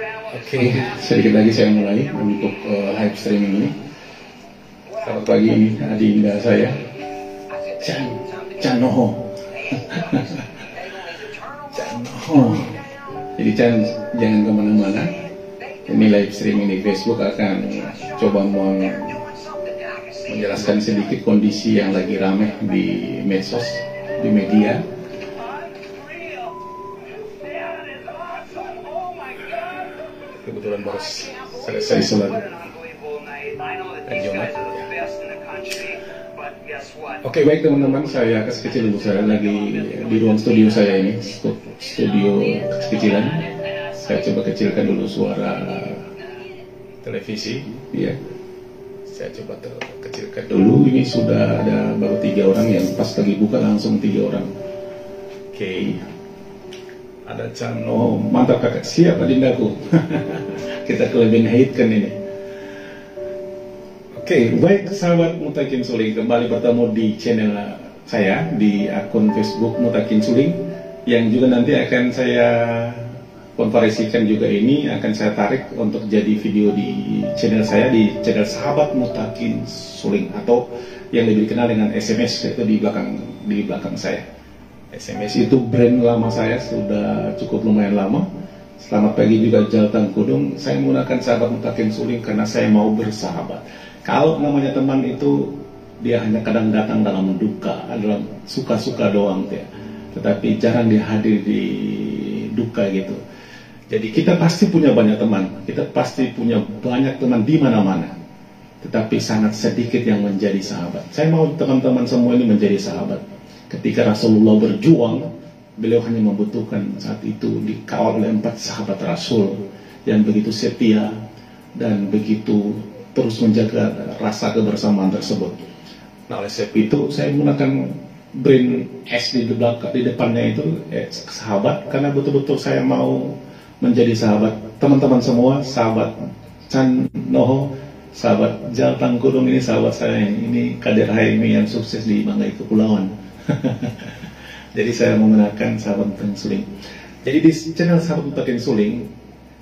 Oke, sedikit lagi saya mulai untuk live streaming ini. Selamat pagi, ini adinda saya, Chan Noho. Chan Noho. Jadi Chan jangan kemana-mana. Ini live streaming di Facebook akan coba menjelaskan sedikit kondisi yang lagi ramai di medsos, di media. Kebetulan baru selesai sholat Jumat. Oke, baik teman-teman, saya kecil dulu, saya lagi di ruang studio saya ini, studio kecilan. Saya coba kecilkan dulu suara televisi, ya. Saya coba kecilkan dulu. Ini sudah ada baru 3 orang yang pas lagi buka langsung 3 orang. Oke. Ada Chan, oh mantap kakak, siap adindaku. Kita kelebihan haidkan ini. Oke, baik sahabat Mutakin Suling, kembali bertemu di channel saya di akun Facebook Mutakin Suling, yang juga nanti akan saya konversikan juga, ini akan saya tarik untuk jadi video di channel saya, di channel Sahabat Mutakin Suling, atau yang lebih dikenal dengan SMS, itu di belakang saya. SMS itu brand lama saya, sudah cukup lumayan lama. Selamat pagi juga Jaltang Kudung. Saya menggunakan Sahabat Mutakin Suling karena saya mau bersahabat. Kalau namanya teman itu, dia hanya kadang datang dalam duka, dalam suka-suka doang ya. Tetapi jarang dia hadir di duka gitu. Jadi kita pasti punya banyak teman, kita pasti punya banyak teman di mana-mana. Tetapi sangat sedikit yang menjadi sahabat. Saya mau teman-teman semua ini menjadi sahabat. Ketika Rasulullah berjuang, beliau hanya membutuhkan saat itu dikawal oleh 4 sahabat Rasul yang begitu setia dan begitu terus menjaga rasa kebersamaan tersebut. Nah, oleh sebab itu saya menggunakan brand S di depannya itu sahabat, karena betul-betul saya mau menjadi sahabat teman-teman semua, sahabat Chan Noho, sahabat Jaltang Kudung, ini sahabat saya, ini Kader Haimi yang sukses di Manggai Kepulauan. Jadi saya menggunakan Sahabat Mutakin Suling. Jadi di channel Sahabat Mutakin Suling,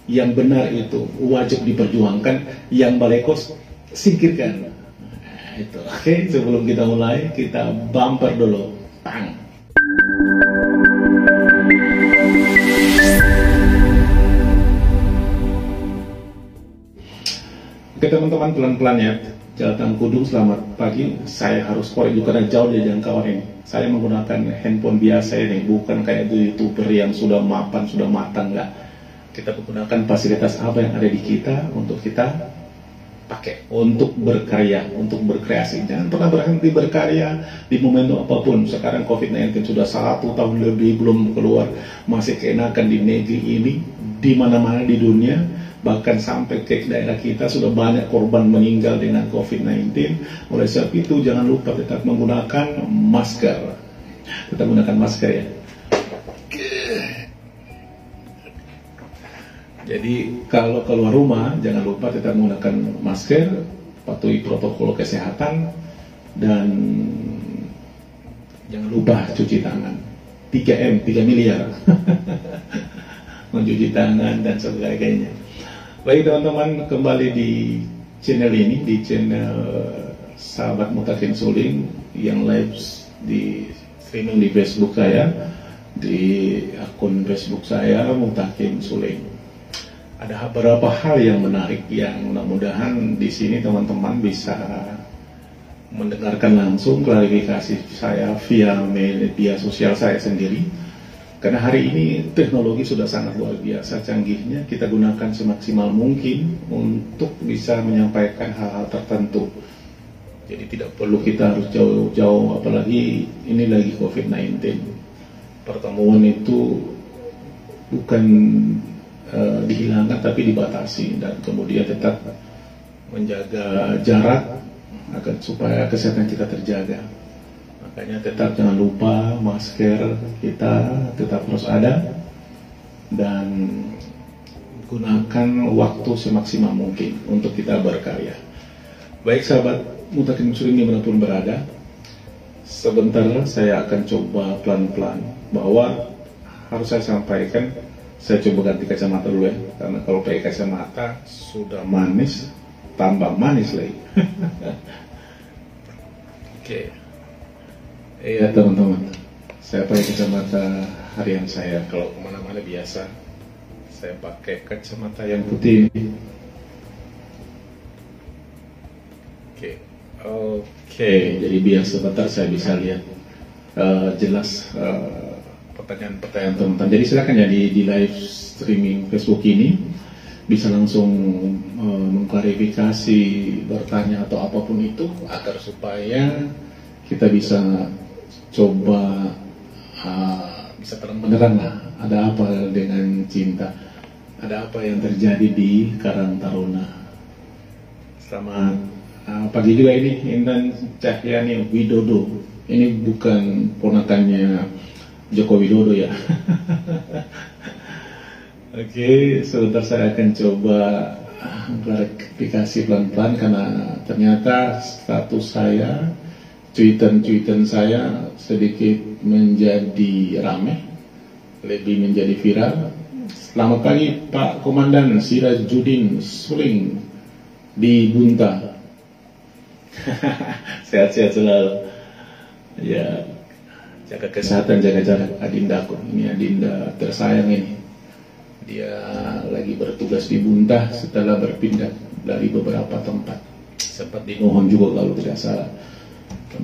yang benar itu wajib diperjuangkan, yang balekos singkirkan. Nah, itu. Oke, sebelum kita mulai, kita bumper dulu. Tang. Oke teman-teman, pelan-pelan ya. Jaltang Kudung, selamat pagi. Saya harus korek juga karena jauh dari jangkauan ini. Saya menggunakan handphone biasa ini, bukan kayak YouTuber yang sudah mapan, sudah matang, enggak. Kita menggunakan fasilitas apa yang ada di kita untuk kita pakai untuk berkarya, untuk berkreasi. Jangan pernah berhenti berkarya di momentum apapun. Sekarang COVID-19 sudah 1 tahun lebih belum keluar, masih keenakan di negeri ini, di mana-mana di dunia. Bahkan sampai ke daerah kita sudah banyak korban meninggal dengan COVID-19. Oleh sebab itu jangan lupa tetap menggunakan masker. Tetap menggunakan masker ya. Jadi kalau keluar rumah jangan lupa tetap menggunakan masker, patuhi protokol kesehatan, dan jangan lupa cuci tangan. 3M, 3 miliar. Mencuci tangan dan sebagainya. Baik teman-teman, kembali di channel ini, di channel Sahabat Mutakin Suling, yang live di streaming di Facebook saya, di akun Facebook saya Mutakin Suling. Ada beberapa hal yang menarik yang mudah-mudahan di sini teman-teman bisa mendengarkan langsung klarifikasi saya via media sosial saya sendiri. Karena hari ini teknologi sudah sangat luar biasa canggihnya, kita gunakan semaksimal mungkin untuk bisa menyampaikan hal-hal tertentu. Jadi tidak perlu kita harus jauh-jauh, apalagi ini lagi COVID-19. Pertemuan itu bukan dihilangkan tapi dibatasi, dan kemudian tetap menjaga jarak agar supaya kesehatan kita terjaga. Makanya tetap jangan lupa masker kita tetap harus ada, dan gunakan waktu semaksimal mungkin untuk kita berkarya. Baik sahabat Mutakin Suling dimanapun berada, sebentar saya akan coba pelan-pelan bahwa harus saya sampaikan Saya coba ganti kacamata dulu ya, karena kalau pakai kacamata sudah manis, tambah manis lagi. Oke. Iya teman-teman, saya pakai kacamata harian saya. Kalau kemana-mana biasa, saya pakai kacamata yang putih ini. Oke, jadi biar sebentar saya bisa lihat jelas pertanyaan-pertanyaan teman-teman. Jadi silakan ya di live streaming Facebook ini bisa langsung mengklarifikasi, bertanya atau apapun itu, agar supaya kita bisa coba bisa terang-menerang lah, ada apa dengan cinta, ada apa yang terjadi di Karang Taruna. Selamat pagi juga, ini Intan Cahyani Widodo. Ini bukan ponakannya Joko Widodo ya. Oke, sebentar saya akan coba klarifikasi pelan-pelan, karena ternyata status saya, cuitan saya sedikit menjadi ramai, lebih menjadi viral. Selamat pagi Pak Komandan Sirajuddin Suling di Bunta. Sehat-sehat selalu. Ya, jaga kesehatan, jaga jarak adindaku. Ini adinda tersayang ini. Dia lagi bertugas di Bunta setelah berpindah dari beberapa tempat. Sempat di Nohon juga kalau tidak salah.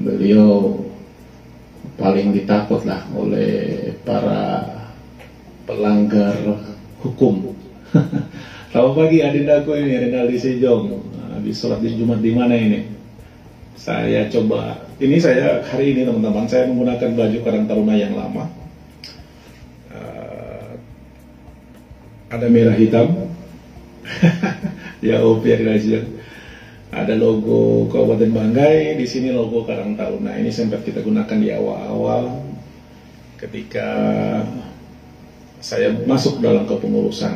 Beliau paling ditakut lah oleh para pelanggar hukum. Selamat pagi adindaku ini, Renaldi Sejong. Habis sholat di Jumat di mana ini? Saya coba, ini saya hari ini teman-teman, saya menggunakan baju Karang Taruna yang lama. Ada merah hitam. Ya Opi Raja. Ada logo Kabupaten Banggai, di sini logo Karang Taruna. Ini sempat kita gunakan di awal-awal ketika saya masuk dalam kepengurusan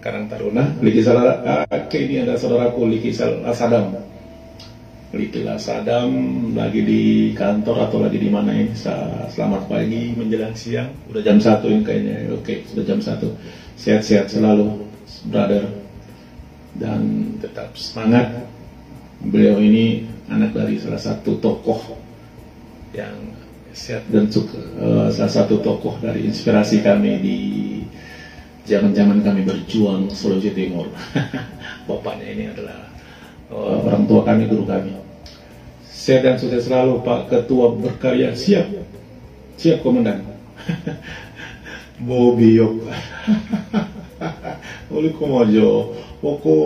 Karang Taruna. Ini ada saudaraku Liki Sadam. Liki Sadam lagi di kantor atau lagi di mana ini? Selamat pagi menjelang siang. Udah jam 1 ini kayaknya. Oke, sudah jam 1. Sehat-sehat selalu, brother. Dan tetap semangat. Beliau ini anak dari salah satu tokoh yang sehat dan salah satu tokoh dari inspirasi kami di zaman-zaman kami berjuang Sulawesi Timur. Bapaknya ini adalah orang tua kami, guru kami. Sehat dan sukses selalu Pak Ketua berkarya. Siap, siap Komandan. Bobiok. Oleh Komojo. Poko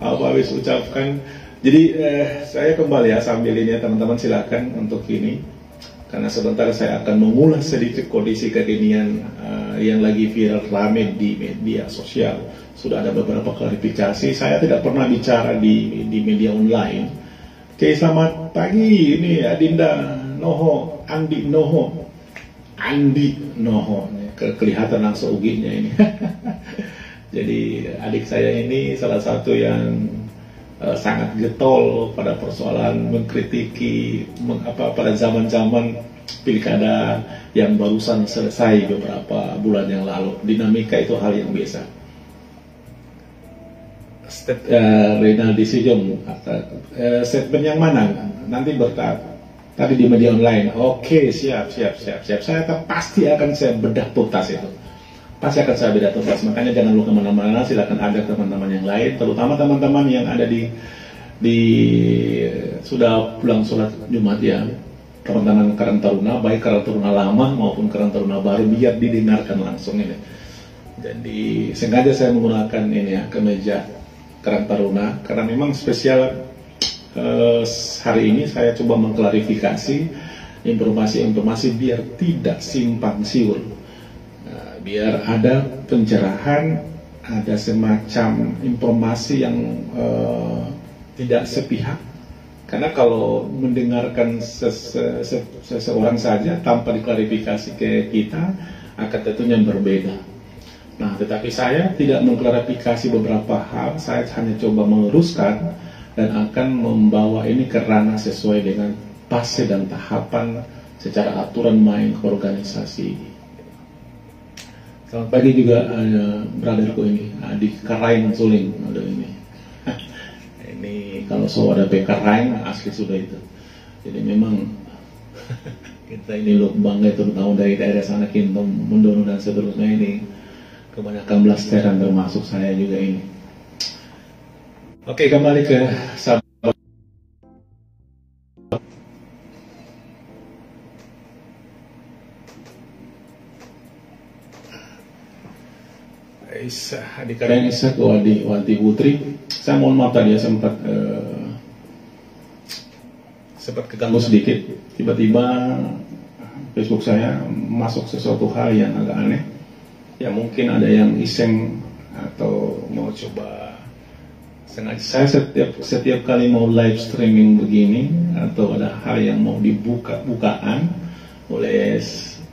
apa habis ucapkan. Jadi saya kembali ya sambil ini ya teman-teman, silakan untuk ini. Karena sebentar saya akan mengulas sedikit kondisi kekinian yang lagi viral rame di media sosial. Sudah ada beberapa klarifikasi. Saya tidak pernah bicara di media online. Oke, selamat pagi. Ini Adinda Noho, Andi Noho. Andi Noho. Kelihatan langsung uginya ini. Jadi adik saya ini salah satu yang sangat getol pada persoalan mengkritiki pada zaman-zaman pilkada yang barusan selesai beberapa bulan yang lalu. Dinamika itu hal yang biasa. Renaldi Sejong, statement yang mana? Nanti tadi di media online. Oke, siap. Saya pasti akan saya bedah tuntas itu. Pasti akan saya bedah tuntas. Makanya jangan lupa kemana-mana. Silakan ada teman-teman yang lain, terutama teman-teman yang ada di sudah pulang sholat Jumat ya. Teman-teman Karang Taruna, baik Karang Taruna lama maupun Karang Taruna baru, biar didengarkan langsung ini. Jadi sengaja saya menggunakan ini ya, kemeja Karang Taruna, karena memang spesial hari ini saya coba mengklarifikasi informasi-informasi biar tidak simpang siur, biar ada pencerahan, ada semacam informasi yang tidak sepihak. Karena kalau mendengarkan seseorang saja tanpa diklarifikasi ke kita, akan tentunya berbeda. Nah, tetapi saya tidak mengklarifikasi beberapa hal, saya hanya coba meluruskan dan akan membawa ini ke ranah sesuai dengan fase dan tahapan secara aturan main keorganisasi. Selamat pagi juga brotherku ini, Adik Karain Suling. Ada ini. Ini kalau ada Karain asli sudah itu. Jadi memang kita ini loh bangga terutama dari daerah sana Kintom, Mundono dan seterusnya ini kebanyakan blasteran termasuk saya juga ini. Oke, kembali ke sahabat. Adik Karain Isa ke Wati Putri. Saya mohon maaf tadi ya sempat keganggu sedikit. Tiba-tiba Facebook saya masuk sesuatu hal yang agak aneh. Ya mungkin ada yang iseng atau mau coba sengaja. Saya setiap kali mau live streaming begini atau ada hal yang mau bukaan oleh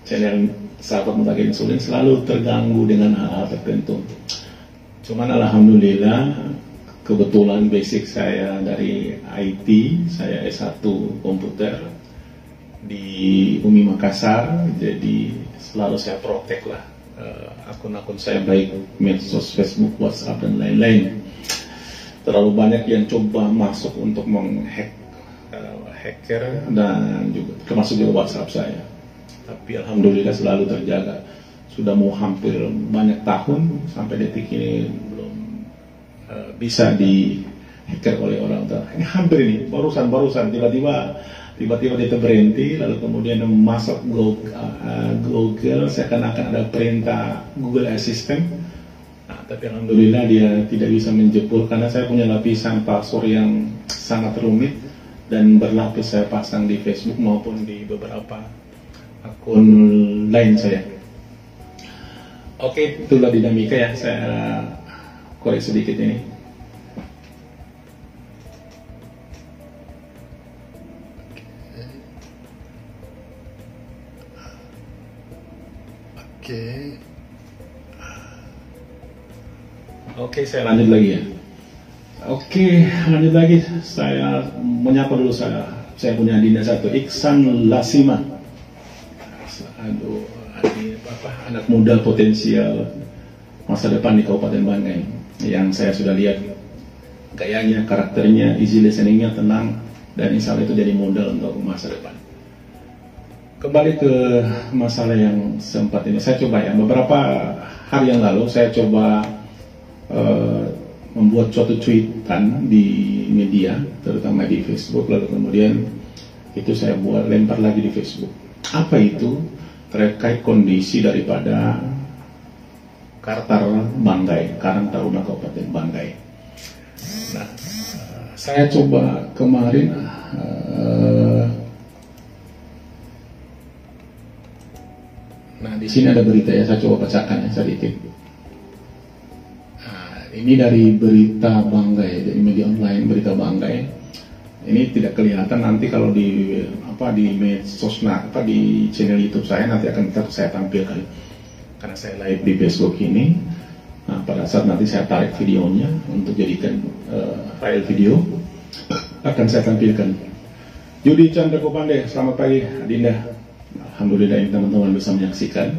channel sahabat Mutakin Suling selalu terganggu dengan hal-hal tertentu. Cuman alhamdulillah kebetulan basic saya dari IT, saya S1 komputer di UMI Makassar, jadi selalu saya protek lah akun-akun saya baik medsos, Facebook, WhatsApp dan lain-lain. Terlalu banyak yang coba masuk untuk menghack hacker dan juga termasuk juga WhatsApp saya. Tapi alhamdulillah selalu terjaga. Sudah mau hampir banyak tahun sampai detik ini belum bisa di hacker oleh orang tua. Ini hampir ini barusan tiba-tiba dia berhenti lalu kemudian masuk Google seakan-akan ada perintah Google Assistant. Nah, tapi alhamdulillah dia tidak bisa menjebol karena saya punya lapisan password yang sangat rumit dan berlapis saya pasang di Facebook maupun di beberapa akun lain saya. Oke, itulah dinamika ya, saya korek sedikit ini. Oke, saya lanjut lagi ya. Oke, lanjut lagi. Saya menyapa dulu saya punya Dinda satu, Iksan Lasima. Aduh, anak muda potensial masa depan di Kabupaten Banggai yang saya sudah lihat gayanya, karakternya, easy listeningnya, tenang, dan insya Allah itu jadi modal untuk masa depan. Kembali ke masalah yang sempat ini, saya coba ya, beberapa hari yang lalu saya coba membuat suatu tweetan di media, terutama di Facebook, lalu kemudian itu saya buat lempar lagi di Facebook. Apa itu? Terkait kondisi daripada Kartar Banggai, Karang Taruna Kabupaten Banggai. Nah, saya coba kemarin nah di sini ada berita ya, saya coba bacakan ya sedikit. Nah, ini dari berita Banggai, dari media online berita Banggai. Ini tidak kelihatan nanti kalau di medsos, di channel YouTube saya nanti akan saya tampilkan karena saya live di Facebook ini. Nah, pada saat nanti saya tarik videonya untuk jadikan file video akan saya tampilkan. Yudi Chandra Kopande, selamat pagi Dinda. Alhamdulillah ini teman-teman bisa menyaksikan.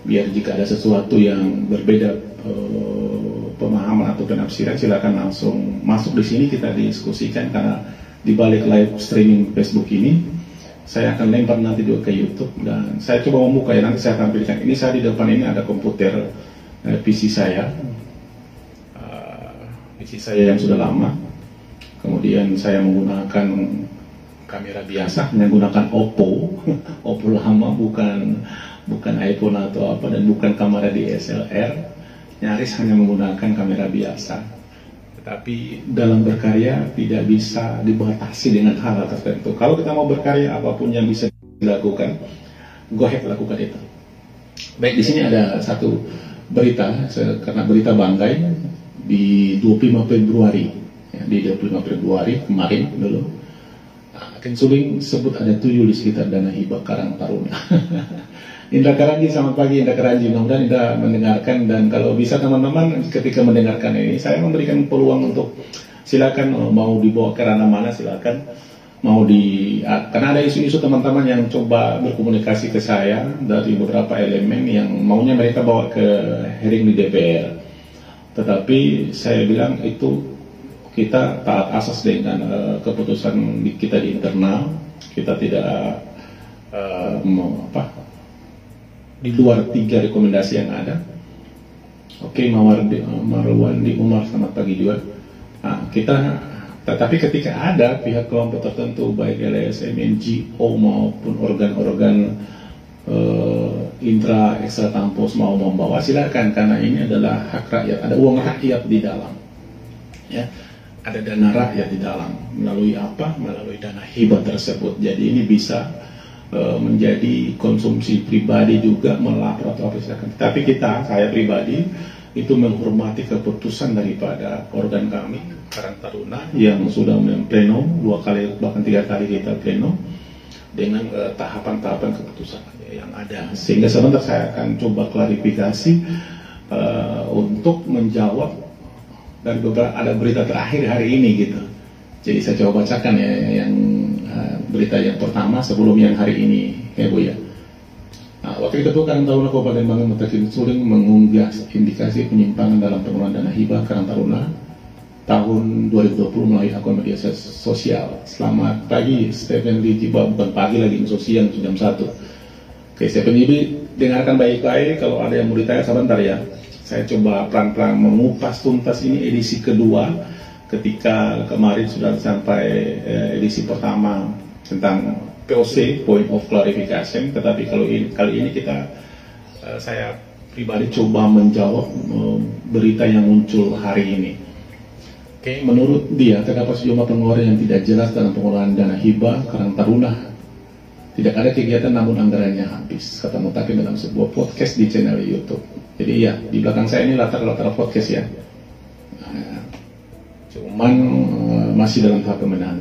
Biar jika ada sesuatu yang berbeda pemahaman atau penafsiran, silakan langsung masuk di sini kita diskusikan karena di balik live streaming Facebook ini saya akan lempar nanti juga ke YouTube dan saya coba membuka ya, nanti saya tampilkan. Ini saya di depan ini ada komputer PC saya yang sudah lama. Kemudian saya menggunakan kamera biasa, menggunakan Oppo lama, bukan iPhone atau apa, dan bukan kamera DSLR, nyaris hanya menggunakan kamera biasa. Tapi dalam berkarya tidak bisa dibatasi dengan hal tertentu. Kalau kita mau berkarya, apapun yang bisa dilakukan, go ahead lakukan itu. Baik, di sini ada satu berita, karena berita Banggai di 25 Februari, ya, di 25 Februari kemarin dulu, Ken Suling sebut ada 7 di sekitar dana hibah Karang Taruna. Indra Karanji, selamat pagi Indra Karanji, mudah-mudahan Indra mendengarkan, dan kalau bisa teman-teman ketika mendengarkan ini saya memberikan peluang untuk silakan mau dibawa ke ranah mana silakan. karena ada isu-isu teman-teman yang coba berkomunikasi ke saya dari beberapa elemen yang maunya mereka bawa ke hearing di DPR. Tetapi saya bilang itu kita taat asas dengan keputusan kita di internal, kita tidak di luar 3 rekomendasi yang ada. Oke, Marwan di Umar, selamat pagi juga. Nah, tetapi ketika ada pihak kelompok tertentu, baik LSM, NGO maupun organ-organ intra ekstra kampus mau membawa, silakan, karena ini adalah hak rakyat, ada uang rakyat di dalam, ya, ada dana rakyat di dalam, melalui dana hibah tersebut. Jadi ini bisa menjadi konsumsi pribadi juga, melapor atau apa, silakan. Tapi saya pribadi itu menghormati keputusan daripada organ kami Karang Taruna yang sudah pleno 2 kali bahkan 3 kali kita pleno dengan tahapan-tahapan keputusan yang ada. Sehingga sebentar saya akan coba klarifikasi untuk menjawab dari ada berita terakhir hari ini gitu. Jadi saya coba bacakan ya yang berita yang pertama sebelum yang hari ini ya Bu ya. Nah, Wakil Ketua Karang Taruna Kabupaten Bangka Mutakin Suling mengunggah indikasi penyimpangan dalam pengelolaan dana hibah Karang Taruna tahun 2020 melalui akun media sosial. Selamat pagi Stephen Lijiba, bukan pagi lagi, sosial jam 1. Oke, Stephen Lijiba, dengarkan baik-baik, kalau ada yang mau ditanya sebentar ya. Saya coba pelan-pelan mengupas tuntas ini edisi kedua, ketika kemarin sudah sampai edisi pertama tentang POC, Point of Clarification, tetapi kali ini saya pribadi coba menjawab berita yang muncul hari ini. Oke, menurut dia terdapat sejumlah pengeluaran yang tidak jelas dalam pengelolaan dana hibah Karang Taruna. Tidak ada kegiatan namun anggarannya habis, kata Mutakin dalam sebuah podcast di channel YouTube. Jadi ya, di belakang saya ini latar podcast ya. Cuman masih dalam tahap pemenahan.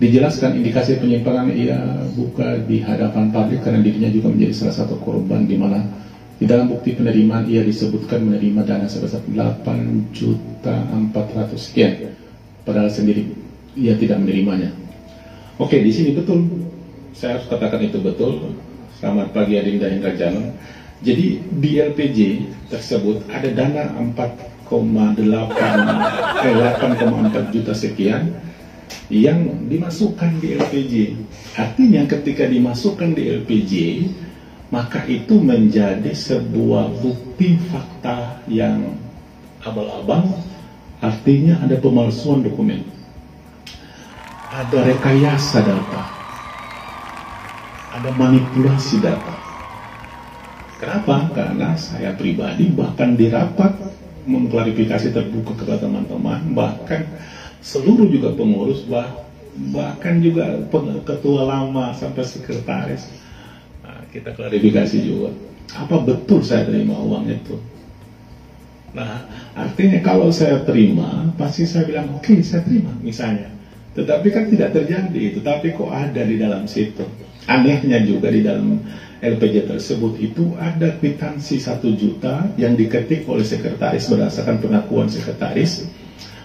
Dijelaskan indikasi penyimpangan ia buka di hadapan publik karena dirinya juga menjadi salah satu korban, di mana di dalam bukti penerimaan ia disebutkan menerima dana sebesar 8.400.000 sekian, padahal sendiri ia tidak menerimanya. Oke, di sini betul, saya harus katakan itu betul. Selamat pagi Adinda Indrajana. Jadi di LPJ tersebut ada dana 8,4 juta sekian yang dimasukkan di LPJ. Artinya ketika dimasukkan di LPJ, maka itu menjadi sebuah bukti fakta yang abal-abal. Artinya ada pemalsuan dokumen, ada rekayasa data, ada manipulasi data. Kenapa? Karena saya pribadi bahkan di rapat mengklarifikasi terbuka kepada teman-teman, bahkan seluruh juga pengurus, bahkan juga ketua lama sampai sekretaris, kita klarifikasi juga, apa betul saya terima uang itu. Nah, artinya kalau saya terima, pasti saya bilang oke, saya terima misalnya. Tetapi kan tidak terjadi itu, tapi kok ada di dalam situ. Anehnya juga di dalam LPJ tersebut itu ada kwitansi 1 juta yang diketik oleh sekretaris berdasarkan pengakuan sekretaris.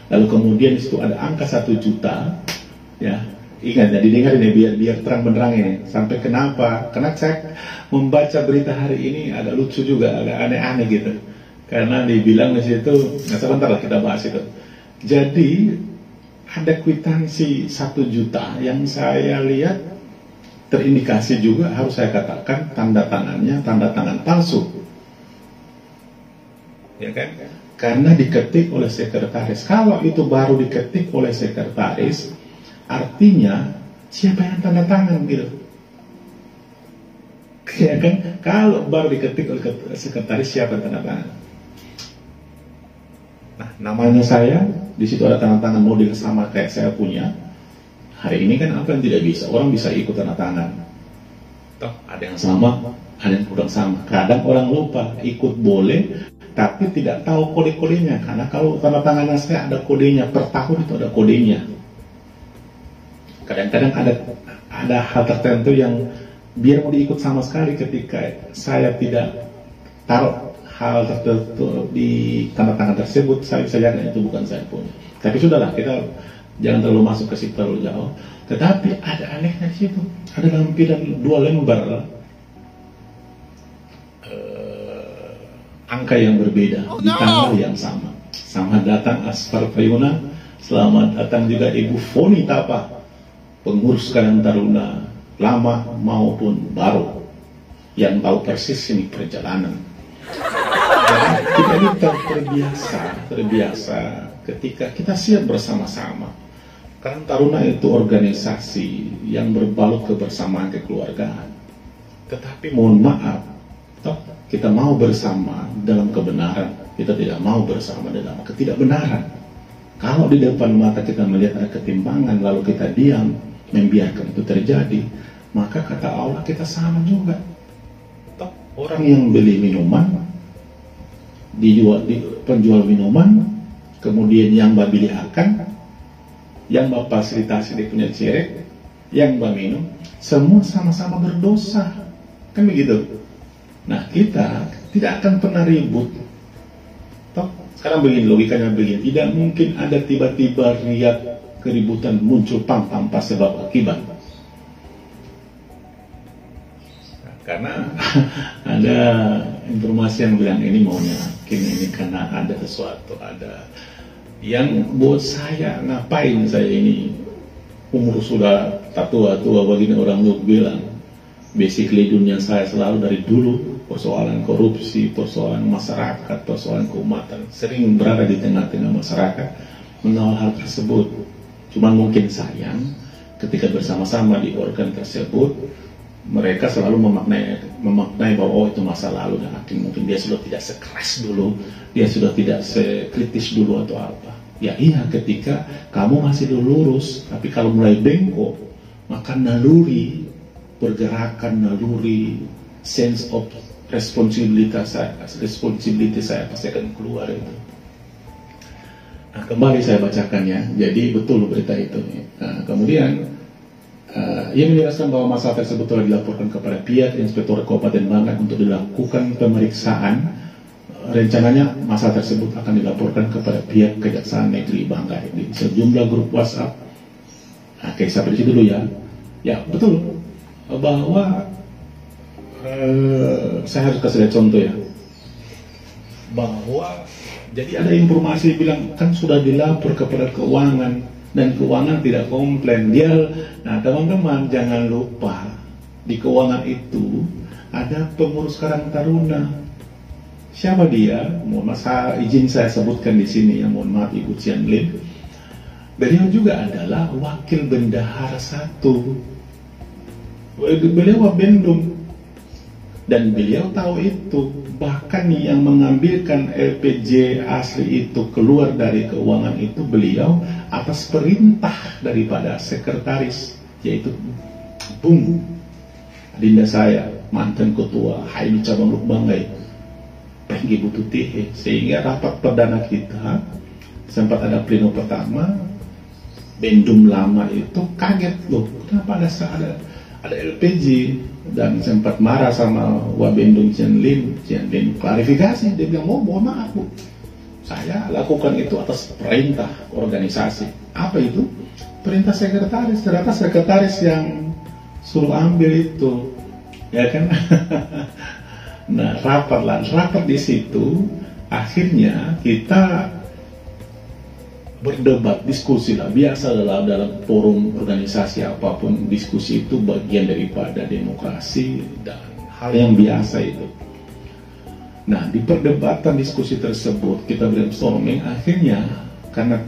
Lalu kemudian di situ ada angka 1 juta, ya. Ingat ya, didengar ini biar terang benderang ini. Sampai kenapa? Karena saya membaca berita hari ini agak lucu juga, agak aneh-aneh gitu. Karena dibilang di situ, nah sebentar lah kita bahas itu. Jadi ada kwitansi 1 juta yang saya lihat terindikasi juga, harus saya katakan tanda tangannya tanda tangan palsu, ya kan? Karena diketik oleh sekretaris. Kalau itu baru diketik oleh sekretaris, artinya siapa yang tanda tangan gitu, ya kan? Kalau baru diketik oleh sekretaris, siapa yang tanda tangan? Nah, namanya saya, di situ ada tanda tangan model sama kayak saya punya. Hari ini kan apa yang tidak bisa, orang bisa ikut tanda tangan. Toh ada yang sama, ada yang kurang sama. Kadang orang lupa, ikut boleh, tapi tidak tahu kode-kodenya. Karena kalau tanda tangannya saya ada kodenya, per tahun itu ada kodenya. Kadang-kadang ada hal tertentu yang biar mau diikut sama sekali, ketika saya tidak taruh hal tertentu di tanda tangan tersebut, saya bisa lihat itu bukan saya punya. Tapi sudahlah, kita jangan terlalu masuk ke situ terlalu jauh. Tetapi ada anehnya di situ, ada lampiran 2 lembar angka yang berbeda di tanggal yang sama. Selamat datang Aspar Prayuna, selamat datang juga Ibu Foni Tapa, pengurus Karang Taruna lama maupun baru, yang tahu persis ini perjalanan. Dan kita ini terbiasa ketika kita siap bersama-sama. Karang Taruna itu organisasi yang berbalut kebersamaan kekeluargaan. Tetapi mohon maaf, kita mau bersama dalam kebenaran, kita tidak mau bersama dalam ketidakbenaran. Kalau di depan mata kita melihat ada ketimpangan, lalu kita diam, membiarkan itu terjadi, maka kata Allah kita sama juga. Orang yang beli minuman, penjual minuman, kemudian yang beli akan, yang fasilitasi dia punya cerek, yang minum, semua sama-sama berdosa, kan begitu. Nah, kita tidak akan pernah ribut. Sekarang begini, logikanya begini, tidak mungkin ada tiba-tiba lihat keributan muncul tanpa sebab akibat. Karena ada informasi yang bilang ini maunya hakim ini karena ada sesuatu, ada yang buat saya ngapain saya ini umur sudah tak tua-tua begini, orang tuh bilang basically dunia saya selalu dari dulu persoalan korupsi, persoalan masyarakat, persoalan keumatan, sering berada di tengah-tengah masyarakat mengawal hal tersebut. Cuman mungkin sayang ketika bersama-sama di organ tersebut mereka selalu memaknai bahwa oh itu masa lalu, dan mungkin dia sudah tidak sekeras dulu, dia sudah tidak sekritis dulu atau apa. Ya iya, ketika kamu masih lurus, tapi kalau mulai bengkok, maka naluri pergerakan, naluri sense of responsibility saya pasti akan keluar itu. Nah, kembali saya bacakan ya. Jadi betul berita itu. Nah, kemudian ia menjelaskan bahwa masalah tersebut telah dilaporkan kepada pihak Inspektor Kabupaten Banggai untuk dilakukan pemeriksaan. Rencananya masalah tersebut akan dilaporkan kepada pihak Kejaksaan Negeri Banggai di sejumlah grup WhatsApp. Nah, kayak sampai di situ dulu ya. Ya betul bahwa saya harus kasih contoh ya, bahwa jadi ada informasi bilang kan sudah dilapor kepada keuangan dan keuangan tidak komplain dia. Nah teman-teman jangan lupa di keuangan itu ada pengurus Karang Taruna. Siapa dia? Mohon maaf, izin saya sebutkan di sini ya, mohon maaf Ibu Cian Lim. Beliau juga adalah wakil bendahara 1. Beliau Wabendum. Dan beliau tahu itu, bahkan yang mengambilkan LPJ asli itu keluar dari keuangan itu beliau atas perintah daripada sekretaris, yaitu Bung Adinda saya, mantan ketua HMI Cabang Luk Banggai, Penggi Bututihe. Sehingga rapat perdana kita sempat ada pleno pertama, Bendum lama itu kaget loh, kenapa ada LPG, dan sempat marah sama Wabendung Cian Lim klarifikasi. Dia bilang, mohon maaf Bu, saya lakukan itu atas perintah organisasi. Apa itu? Perintah sekretaris. Ternyata sekretaris yang suruh ambil itu, ya kan? Nah rapat di situ, akhirnya kita berdebat, diskusi lah, biasa dalam forum organisasi apapun, diskusi itu bagian daripada demokrasi dan hal yang biasa itu. Nah di perdebatan diskusi tersebut kita brainstorming, akhirnya karena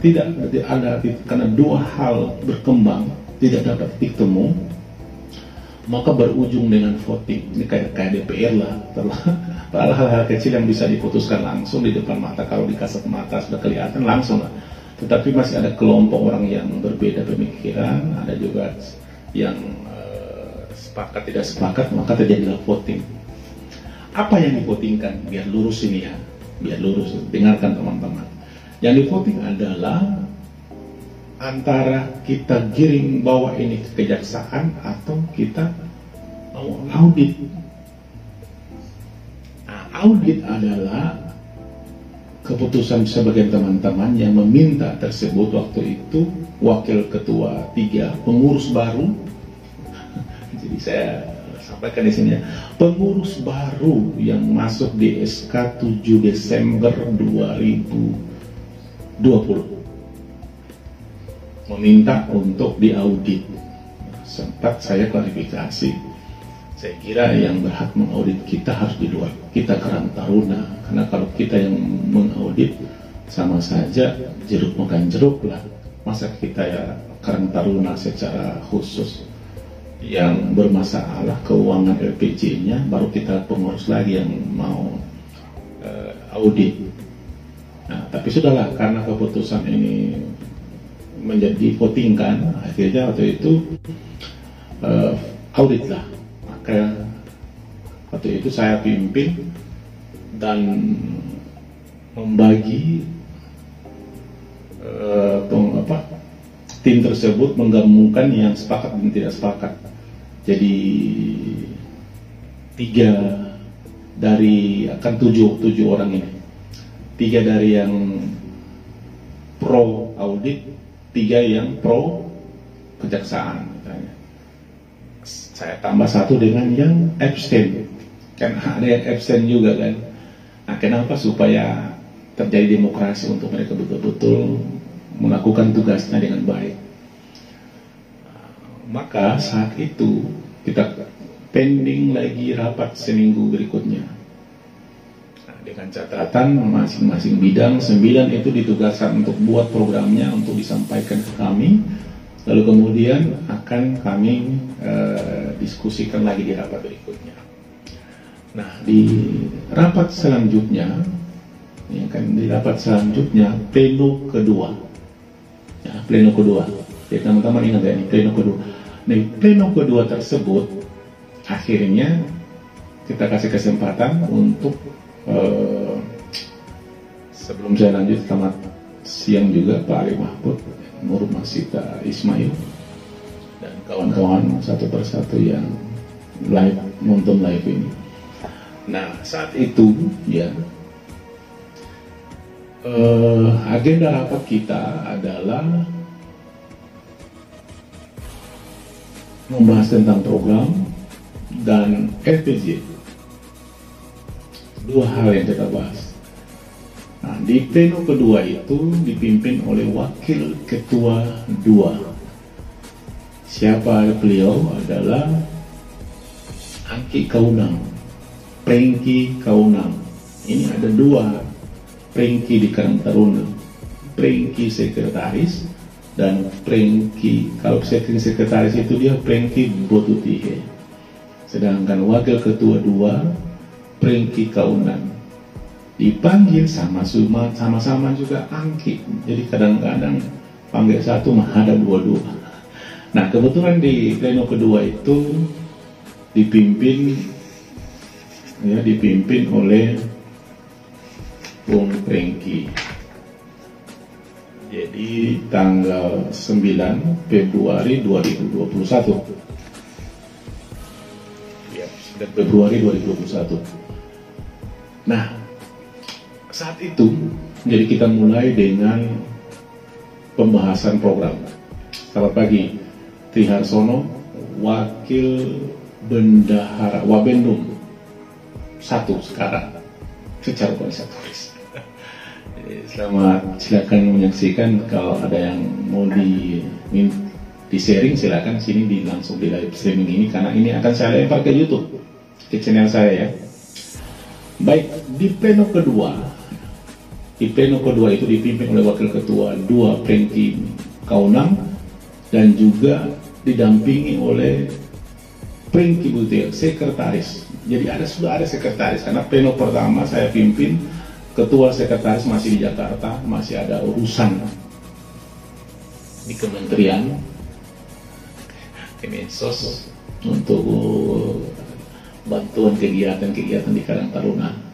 karena 2 hal berkembang tidak dapat titik temu, maka berujung dengan voting. Ini kayak DPR lah, hal-hal kecil yang bisa diputuskan langsung di depan mata, kalau dikasat mata sudah kelihatan langsung lah. Tetapi masih ada kelompok orang yang berbeda pemikiran, ada juga yang sepakat tidak sepakat, maka terjadilah voting. Apa yang divotingkan? Biar lurus ini ya, biar lurus, dengarkan teman-teman. Yang divoting adalah antara kita giring bawa ini ke kejaksaan atau kita mau audit. Nah, audit adalah keputusan sebagian teman-teman yang meminta tersebut waktu itu wakil ketua 3 pengurus baru. Jadi saya sampaikan di sini ya, pengurus baru yang masuk di SK 7 Desember 2020 meminta untuk diaudit. Sempat saya klarifikasi, saya kira yang berhak mengaudit kita harus di luar kita, Karang Taruna, karena kalau kita yang mengaudit sama saja jeruk makan jeruk lah. Masa kita ya Karang Taruna secara khusus yang bermasalah keuangan LPJ-nya, baru kita pengurus lagi yang mau audit. Nah, tapi sudahlah, karena keputusan ini menjadi voting kan, akhirnya waktu itu audit lah. Maka waktu itu saya pimpin dan membagi tim tersebut, menggabungkan yang sepakat dan tidak sepakat. Jadi 3 dari akan 7 orang ini, 3 dari yang pro audit, 3 yang pro kejaksaan misalnya. Saya tambah 1 dengan yang abstain, kan ada yang abstain juga kan. Nah, kenapa? Supaya terjadi demokrasi untuk mereka betul-betul melakukan tugasnya dengan baik. Maka saat itu kita pending lagi rapat seminggu berikutnya. Nah, dengan catatan masing-masing bidang 9 itu ditugaskan untuk buat programnya untuk disampaikan ke kami. Lalu kemudian akan kami diskusikan lagi di rapat berikutnya. Nah, di rapat selanjutnya, ya kan, di rapat selanjutnya pleno kedua, ya, pleno kedua. Ya, teman-teman ingat ya, ini pleno kedua. Nah, pleno kedua tersebut akhirnya kita kasih kesempatan untuk sebelum saya lanjut, selamat siang juga Pak Ali Mahfud, Nur Masita Ismail, dan kawan-kawan satu persatu yang live nonton live ini. Nah, saat itu ya agenda rapat kita adalah membahas tentang program dan LPJ. 2 hal yang kita bahas. Nah, di pleno kedua itu dipimpin oleh wakil ketua 2. Siapa beliau? Adalah Angki Kaunang, Prengki Kaunang. Ini ada 2 Prengki di Karang Taruna, Prengki sekretaris dan Prengki, kalau sekretaris itu dia Prengki Botutihe. Sedangkan wakil ketua 2 Prengki Kaunang. Dipanggil sama-sama juga Angki. Jadi kadang-kadang panggil 1 menghadap 2. Nah, kebetulan di pleno kedua itu dipimpin oleh Bung Prengki. Jadi tanggal 9 Februari 2021. Ya, 9 Februari 2021. Nah, saat itu jadi kita mulai dengan pembahasan program. Selamat pagi, Triharsono, Wakil Bendahara Wabendum 1 sekarang secara organisatoris. Selamat, silakan menyaksikan. Kalau ada yang mau di sharing, silakan sini langsung di live streaming ini, karena ini akan saya lempar ke YouTube, ke channel saya ya. Baik, di pleno kedua itu dipimpin oleh wakil ketua 2 Prengki Kaunang dan juga didampingi oleh Prengki Butir, sekretaris. Jadi sudah ada sekretaris, karena pleno pertama saya pimpin, ketua sekretaris masih di Jakarta, masih ada urusan di kementerian Kemensos untuk bantuan kegiatan di Karang Taruna.